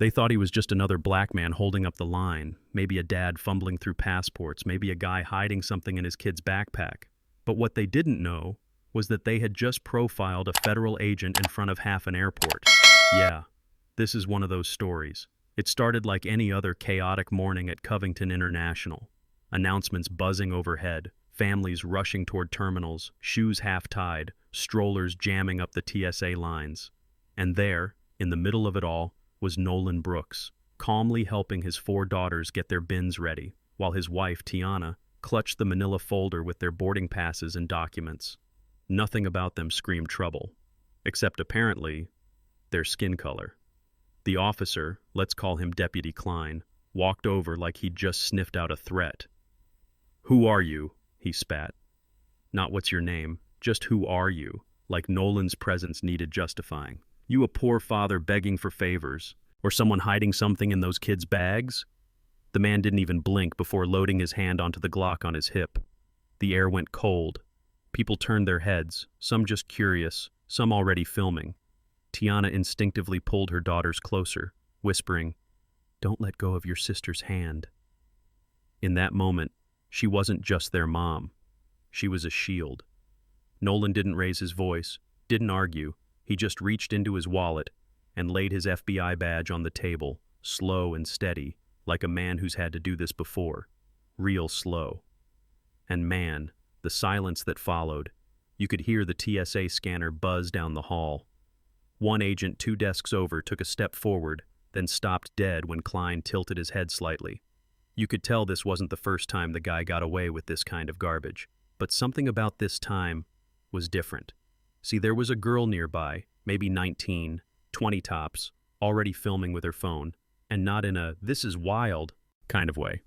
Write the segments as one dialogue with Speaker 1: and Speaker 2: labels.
Speaker 1: They thought he was just another black man holding up the line, maybe a dad fumbling through passports, maybe a guy hiding something in his kid's backpack. But what they didn't know was that they had just profiled a federal agent in front of half an airport. Yeah, this is one of those stories. It started like any other chaotic morning at Covington International. Announcements buzzing overhead, families rushing toward terminals, shoes half-tied, strollers jamming up the TSA lines. And there, in the middle of it all, was Nolan Brooks, calmly helping his 4 daughters get their bins ready, while his wife, Tiana, clutched the manila folder with their boarding passes and documents. Nothing about them screamed trouble, except apparently their skin color. The officer, let's call him Deputy Klein, walked over like he'd just sniffed out a threat. "Who are you?" he spat. Not "what's your name," just "who are you?" Like Nolan's presence needed justifying. You a poor father begging for favors, or someone hiding something in those kids' bags? The man didn't even blink before loading his hand onto the Glock on his hip. The air went cold. People turned their heads, some just curious, some already filming. Tiana instinctively pulled her daughters closer, whispering, "Don't let go of your sister's hand." In that moment, she wasn't just their mom. She was a shield. Nolan didn't raise his voice, didn't argue. He just reached into his wallet and laid his FBI badge on the table, slow and steady, like a man who's had to do this before. Real slow. And man, the silence that followed. You could hear the TSA scanner buzz down the hall. One agent 2 desks over took a step forward, then stopped dead when Klein tilted his head slightly. You could tell this wasn't the first time the guy got away with this kind of garbage. But something about this time was different. See, there was a girl nearby, maybe 19, 20 tops, already filming with her phone, and not in a "this is wild" kind of way.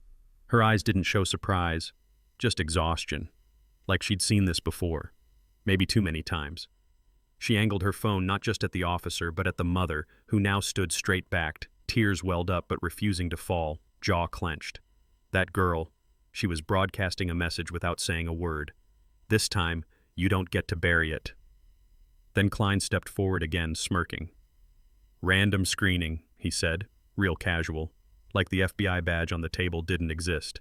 Speaker 1: Her eyes didn't show surprise, just exhaustion, like she'd seen this before, maybe too many times. She angled her phone not just at the officer, but at the mother, who now stood straight-backed, tears welled up but refusing to fall, jaw clenched. That girl, she was broadcasting a message without saying a word. This time, you don't get to bury it. Then Klein stepped forward again, smirking. "Random screening," he said, real casual, like the FBI badge on the table didn't exist.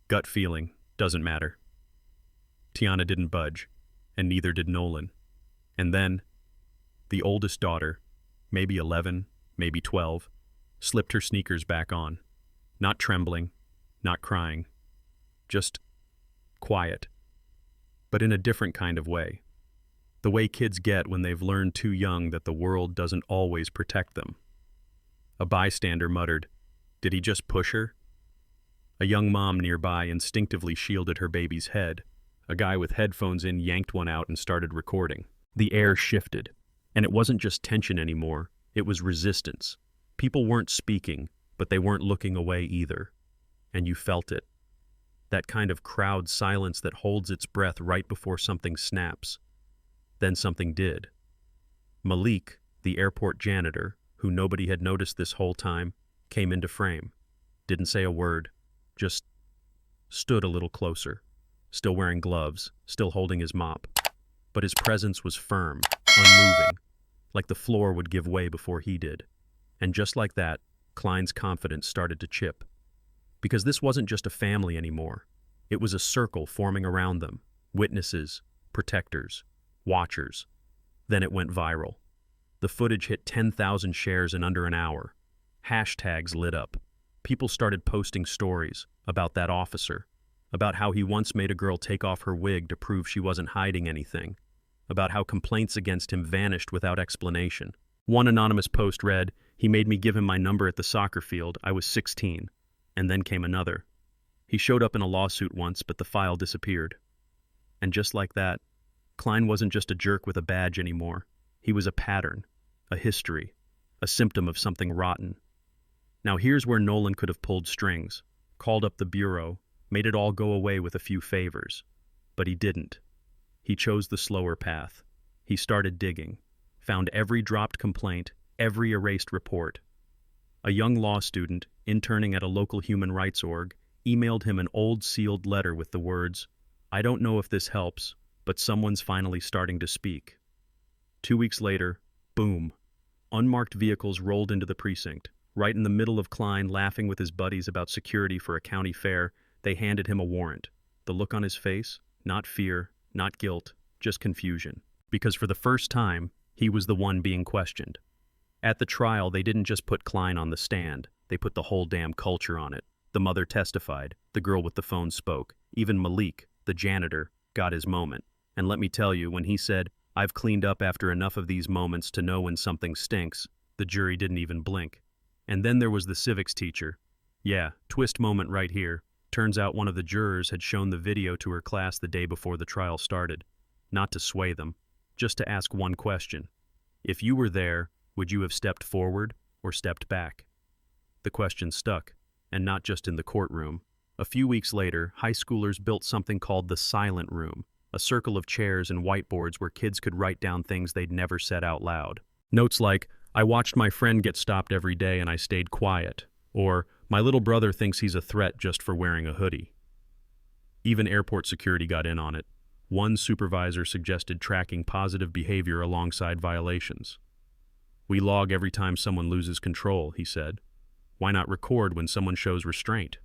Speaker 1: "Gut feeling, doesn't matter." Tiana didn't budge, and neither did Nolan. And then, the oldest daughter, maybe 11, maybe 12, slipped her sneakers back on. Not trembling, not crying, just quiet. But in a different kind of way. The way kids get when they've learned too young that the world doesn't always protect them. A bystander muttered, "Did he just push her?" A young mom nearby instinctively shielded her baby's head. A guy with headphones in yanked one out and started recording. The air shifted, and it wasn't just tension anymore, it was resistance. People weren't speaking, but they weren't looking away either. And you felt it. That kind of crowd silence that holds its breath right before something snaps. Then something did. Malik, the airport janitor, who nobody had noticed this whole time, came into frame. Didn't say a word, just stood a little closer, still wearing gloves, still holding his mop. But his presence was firm, unmoving, like the floor would give way before he did. And just like that, Klein's confidence started to chip. Because this wasn't just a family anymore. It was a circle forming around them. Witnesses, protectors, watchers. Then it went viral. The footage hit 10,000 shares in under an hour. Hashtags lit up. People started posting stories about that officer, about how he once made a girl take off her wig to prove she wasn't hiding anything, about how complaints against him vanished without explanation. One anonymous post read, "He made me give him my number at the soccer field. I was 16. And then came another. He showed up in a lawsuit once, but the file disappeared." And just like that, Klein wasn't just a jerk with a badge anymore. He was a pattern, a history, a symptom of something rotten. Now here's where Nolan could have pulled strings, called up the bureau, made it all go away with a few favors. But he didn't. He chose the slower path. He started digging, found every dropped complaint, every erased report. A young law student, interning at a local human rights org, emailed him an old sealed letter with the words, "I don't know if this helps, but someone's finally starting to speak." 2 weeks later, boom, unmarked vehicles rolled into the precinct, Right in the middle of Klein laughing with his buddies about security for a county fair, they handed him a warrant. The look on his face, not fear, not guilt, just confusion. Because for the first time, he was the one being questioned. At the trial, they didn't just put Klein on the stand, they put the whole damn culture on it. The mother testified, the girl with the phone spoke. Even Malik, the janitor, got his moment. And let me tell you, when he said, "I've cleaned up after enough of these moments to know when something stinks," the jury didn't even blink. And then there was the civics teacher. Yeah, twist moment right here. Turns out one of the jurors had shown the video to her class the day before the trial started. Not to sway them, just to ask one question. If you were there, would you have stepped forward or stepped back? The question stuck, and not just in the courtroom. A few weeks later, high schoolers built something called the silent room, a circle of chairs and whiteboards where kids could write down things they'd never said out loud. Notes like, "I watched my friend get stopped every day and I stayed quiet," or "My little brother thinks he's a threat just for wearing a hoodie." Even airport security got in on it. One supervisor suggested tracking positive behavior alongside violations. "We log every time someone loses control," he said. "Why not record when someone shows restraint?"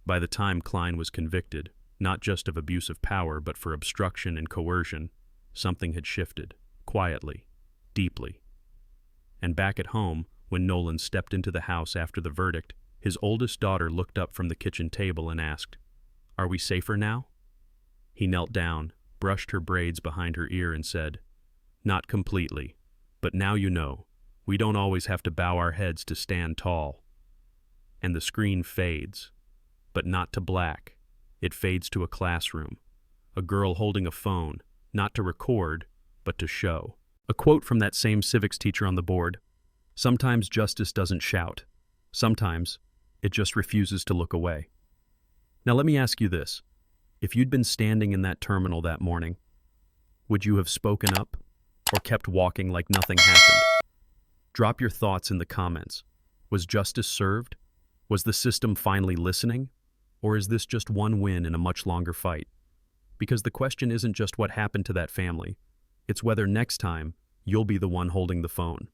Speaker 1: By the time Klein was convicted, not just of abuse of power but for obstruction and coercion, something had shifted, quietly, deeply. And back at home, when Nolan stepped into the house after the verdict, his oldest daughter looked up from the kitchen table and asked, "Are we safer now?" He knelt down, brushed her braids behind her ear and said, "Not completely, but now you know. We don't always have to bow our heads to stand tall." And the screen fades, but not to black. It fades to a classroom, a girl holding a phone, not to record, but to show. A quote from that same civics teacher on the board: "Sometimes justice doesn't shout. Sometimes it just refuses to look away." Now let me ask you this. If you'd been standing in that terminal that morning, would you have spoken up or kept walking like nothing happened? Drop your thoughts in the comments. Was justice served? Was the system finally listening? Or is this just one win in a much longer fight? Because the question isn't just what happened to that family. It's whether next time you'll be the one holding the phone.